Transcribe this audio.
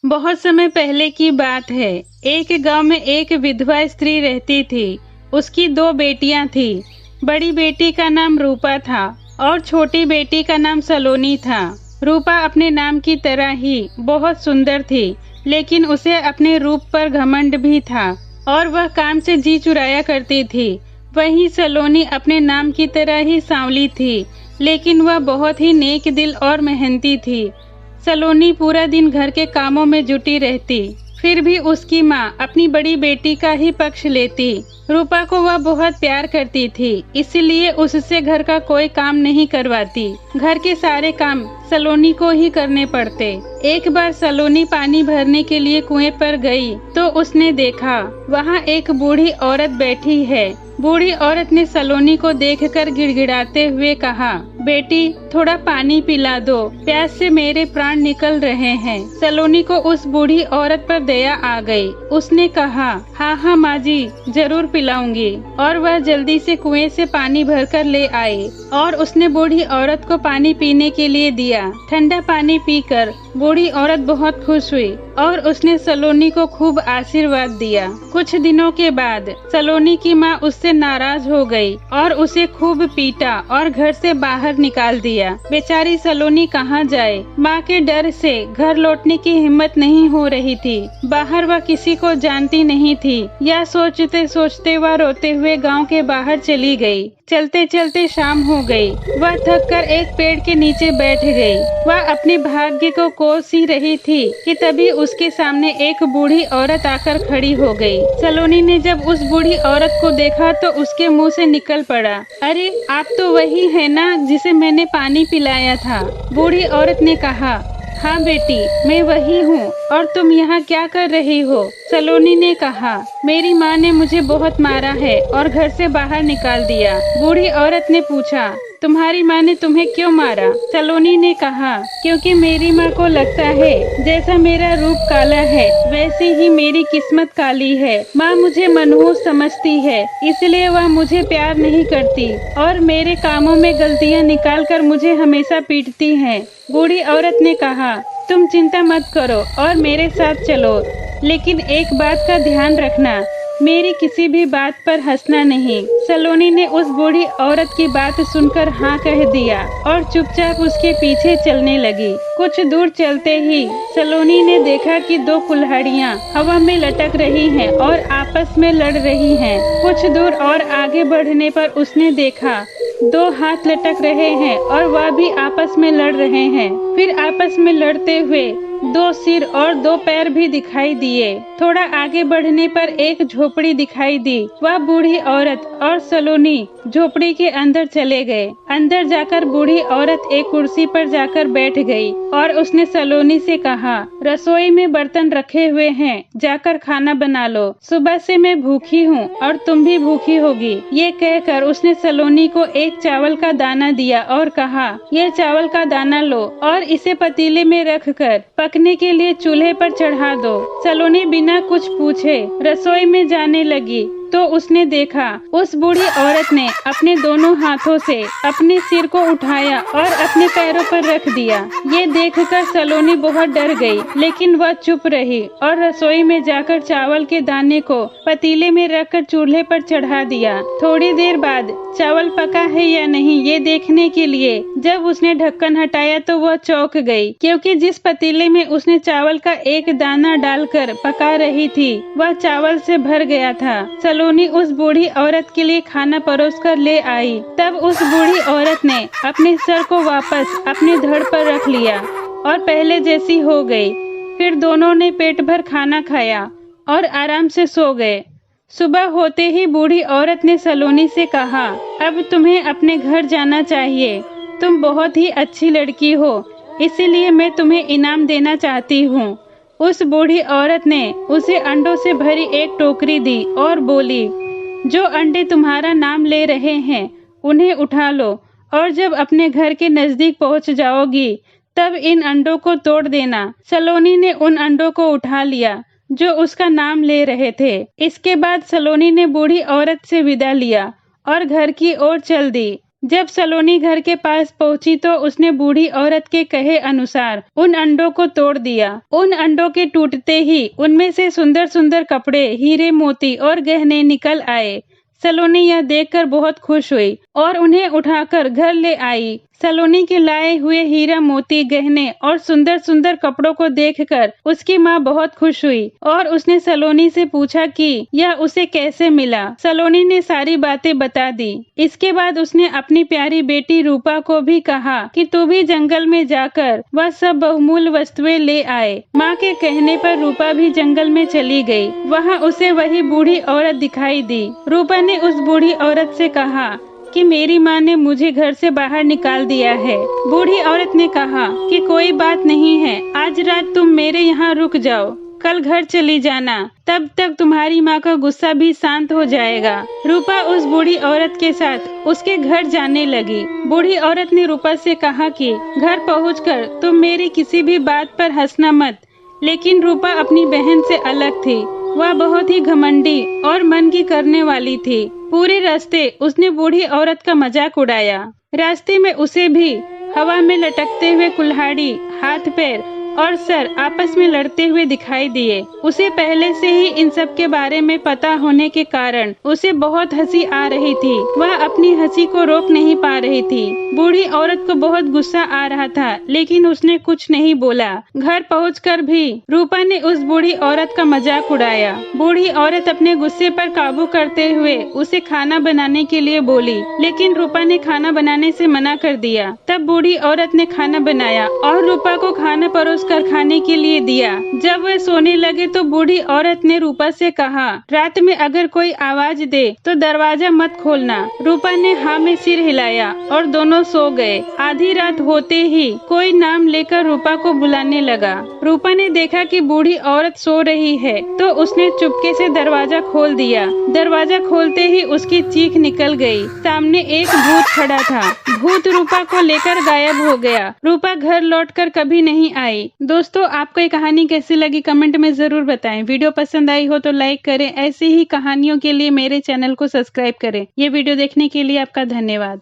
बहुत समय पहले की बात है। एक गांव में एक विधवा स्त्री रहती थी। उसकी दो बेटियां थी। बड़ी बेटी का नाम रूपा था और छोटी बेटी का नाम सलोनी था। रूपा अपने नाम की तरह ही बहुत सुंदर थी, लेकिन उसे अपने रूप पर घमंड भी था और वह काम से जी चुराया करती थी। वहीं सलोनी अपने नाम की तरह ही सांवली थी, लेकिन वह बहुत ही नेक दिल और मेहनती थी। सलोनी पूरा दिन घर के कामों में जुटी रहती, फिर भी उसकी माँ अपनी बड़ी बेटी का ही पक्ष लेती। रूपा को वह बहुत प्यार करती थी, इसलिए उससे घर का कोई काम नहीं करवाती। घर के सारे काम सलोनी को ही करने पड़ते। एक बार सलोनी पानी भरने के लिए कुएं पर गई तो उसने देखा वहाँ एक बूढ़ी औरत बैठी है। बूढ़ी औरत ने सलोनी को देखकर गिड़गिड़ाते हुए कहा, बेटी थोड़ा पानी पिला दो, प्यास से मेरे प्राण निकल रहे हैं। सलोनी को उस बूढ़ी औरत पर दया आ गई। उसने कहा, हाँ हाँ माँ जी, जरूर पिलाऊंगी। और वह जल्दी से कुएं से पानी भरकर ले आई और उसने बूढ़ी औरत को पानी पीने के लिए दिया। ठंडा पानी पीकर बूढ़ी औरत बहुत खुश हुई और उसने सलोनी को खूब आशीर्वाद दिया। कुछ दिनों के बाद सलोनी की माँ उससे नाराज हो गई और उसे खूब पीटा और घर से बाहर निकाल दिया। बेचारी सलोनी कहाँ जाए? माँ के डर से घर लौटने की हिम्मत नहीं हो रही थी। बाहर वह किसी को जानती नहीं थी। यह सोचते सोचते वह रोते हुए गांव के बाहर चली गई। चलते चलते शाम हो गई। वह थक कर एक पेड़ के नीचे बैठ गई। वह अपने भाग्य को कोस ही रही थी कि तभी उसके सामने एक बूढ़ी औरत आकर खड़ी हो गई। सलोनी ने जब उस बूढ़ी औरत को देखा तो उसके मुंह से निकल पड़ा, अरे आप तो वही है ना जिसे मैंने पानी पिलाया था। बूढ़ी औरत ने कहा, हाँ बेटी, मैं वही हूँ। और तुम यहाँ क्या कर रही हो? सलोनी ने कहा, मेरी माँ ने मुझे बहुत मारा है और घर से बाहर निकाल दिया। बूढ़ी औरत ने पूछा, तुम्हारी माँ ने तुम्हें क्यों मारा? सलोनी ने कहा, क्योंकि मेरी माँ को लगता है जैसा मेरा रूप काला है वैसे ही मेरी किस्मत काली है। माँ मुझे मनहूस समझती है, इसलिए वह मुझे प्यार नहीं करती और मेरे कामों में गलतियाँ निकाल कर मुझे हमेशा पीटती है। बूढ़ी औरत ने कहा, तुम चिंता मत करो और मेरे साथ चलो, लेकिन एक बात का ध्यान रखना, मेरी किसी भी बात पर हंसना नहीं। सलोनी ने उस बूढ़ी औरत की बात सुनकर हाँ कह दिया और चुपचाप उसके पीछे चलने लगी। कुछ दूर चलते ही सलोनी ने देखा कि दो कुल्हाड़ियाँ हवा में लटक रही हैं और आपस में लड़ रही हैं। कुछ दूर और आगे बढ़ने पर उसने देखा दो हाथ लटक रहे हैं और वह भी आपस में लड़ रहे हैं। फिर आपस में लड़ते हुए दो सिर और दो पैर भी दिखाई दिए। थोड़ा आगे बढ़ने पर एक झोपड़ी दिखाई दी। वह बूढ़ी औरत और सलोनी झोपड़ी के अंदर चले गए। अंदर जाकर बूढ़ी औरत एक कुर्सी पर जाकर बैठ गई और उसने सलोनी से कहा, रसोई में बर्तन रखे हुए हैं, जाकर खाना बना लो। सुबह से मैं भूखी हूँ और तुम भी भूखी होगी। ये कहकर उसने सलोनी को एक चावल का दाना दिया और कहा, यह चावल का दाना लो और इसे पतीले में रख कर पकने के लिए चूल्हे पर चढ़ा दो। सलोनी बिना कुछ पूछे रसोई में जाने लगी तो उसने देखा उस बूढ़ी औरत ने अपने दोनों हाथों से अपने सिर को उठाया और अपने पैरों पर रख दिया। ये देखकर सलोनी बहुत डर गई, लेकिन वह चुप रही और रसोई में जाकर चावल के दाने को पतीले में रखकर चूल्हे पर चढ़ा दिया। थोड़ी देर बाद चावल पका है या नहीं ये देखने के लिए जब उसने ढक्कन हटाया तो वह चौंक गई, क्योंकि जिस पतीले में उसने चावल का एक दाना डालकर पका रही थी वह चावल से भर गया था। सलोनी उस बूढ़ी औरत के लिए खाना परोस कर ले आई। तब उस बूढ़ी औरत ने अपने सर को वापस अपने धड़ पर रख लिया और पहले जैसी हो गई। फिर दोनों ने पेट भर खाना खाया और आराम से सो गए। सुबह होते ही बूढ़ी औरत ने सलोनी से कहा, अब तुम्हें अपने घर जाना चाहिए। तुम बहुत ही अच्छी लड़की हो, इसीलिए मैं तुम्हें इनाम देना चाहती हूँ। उस बूढ़ी औरत ने उसे अंडों से भरी एक टोकरी दी और बोली, जो अंडे तुम्हारा नाम ले रहे हैं उन्हें उठा लो और जब अपने घर के नजदीक पहुंच जाओगी तब इन अंडों को तोड़ देना। सलोनी ने उन अंडों को उठा लिया जो उसका नाम ले रहे थे। इसके बाद सलोनी ने बूढ़ी औरत से विदा लिया और घर की ओर चल दी। जब सलोनी घर के पास पहुंची तो उसने बूढ़ी औरत के कहे अनुसार उन अंडों को तोड़ दिया। उन अंडों के टूटते ही उनमें से सुंदर सुंदर कपड़े, हीरे, मोती और गहने निकल आए। सलोनी यह देखकर बहुत खुश हुई और उन्हें उठाकर घर ले आई। सलोनी के लाए हुए हीरा, मोती, गहने और सुंदर सुंदर कपड़ों को देखकर उसकी माँ बहुत खुश हुई और उसने सलोनी से पूछा कि यह उसे कैसे मिला। सलोनी ने सारी बातें बता दी। इसके बाद उसने अपनी प्यारी बेटी रूपा को भी कहा कि तू भी जंगल में जाकर वह सब बहुमूल्य वस्तुएं ले आए। माँ के कहने पर रूपा भी जंगल में चली गई। वहाँ उसे वही बूढ़ी औरत दिखाई दी। रूपा ने उस बूढ़ी औरत से कहा कि मेरी माँ ने मुझे घर से बाहर निकाल दिया है। बूढ़ी औरत ने कहा कि कोई बात नहीं है, आज रात तुम मेरे यहाँ रुक जाओ, कल घर चली जाना, तब तक तुम्हारी माँ का गुस्सा भी शांत हो जाएगा। रूपा उस बूढ़ी औरत के साथ उसके घर जाने लगी। बूढ़ी औरत ने रूपा से कहा कि घर पहुंचकर तुम मेरी किसी भी बात पर हंसना मत। लेकिन रूपा अपनी बहन से अलग थी। वह बहुत ही घमंडी और मन की करने वाली थी। पूरे रास्ते उसने बूढ़ी औरत का मजाक उड़ाया। रास्ते में उसे भी हवा में लटकते हुए कुल्हाड़ी, हाथ पैर और सर आपस में लड़ते हुए दिखाई दिए। उसे पहले से ही इन सब के बारे में पता होने के कारण उसे बहुत हंसी आ रही थी। वह अपनी हंसी को रोक नहीं पा रही थी। बूढ़ी औरत को बहुत गुस्सा आ रहा था, लेकिन उसने कुछ नहीं बोला। घर पहुंचकर भी रूपा ने उस बूढ़ी औरत का मजाक उड़ाया। बूढ़ी औरत अपने गुस्से पर काबू करते हुए उसे खाना बनाने के लिए बोली, लेकिन रूपा ने खाना बनाने से मना कर दिया। तब बूढ़ी औरत ने खाना बनाया और रूपा को खाना परोस कर खाने के लिए दिया। जब वह सोने लगे तो बूढ़ी औरत ने रूपा से कहा, रात में अगर कोई आवाज दे तो दरवाजा मत खोलना। रूपा ने हाँ में सिर हिलाया और दोनों सो गए। आधी रात होते ही कोई नाम लेकर रूपा को बुलाने लगा। रूपा ने देखा कि बूढ़ी औरत सो रही है तो उसने चुपके से दरवाजा खोल दिया। दरवाजा खोलते ही उसकी चीख निकल गई। सामने एक भूत खड़ा था। भूत रूपा को लेकर गायब हो गया। रूपा घर लौटकर कभी नहीं आई। दोस्तों, आपको ये कहानी कैसी लगी कमेंट में जरूर बताएं। वीडियो पसंद आई हो तो लाइक करें। ऐसी ही कहानियों के लिए मेरे चैनल को सब्सक्राइब करें। ये वीडियो देखने के लिए आपका धन्यवाद।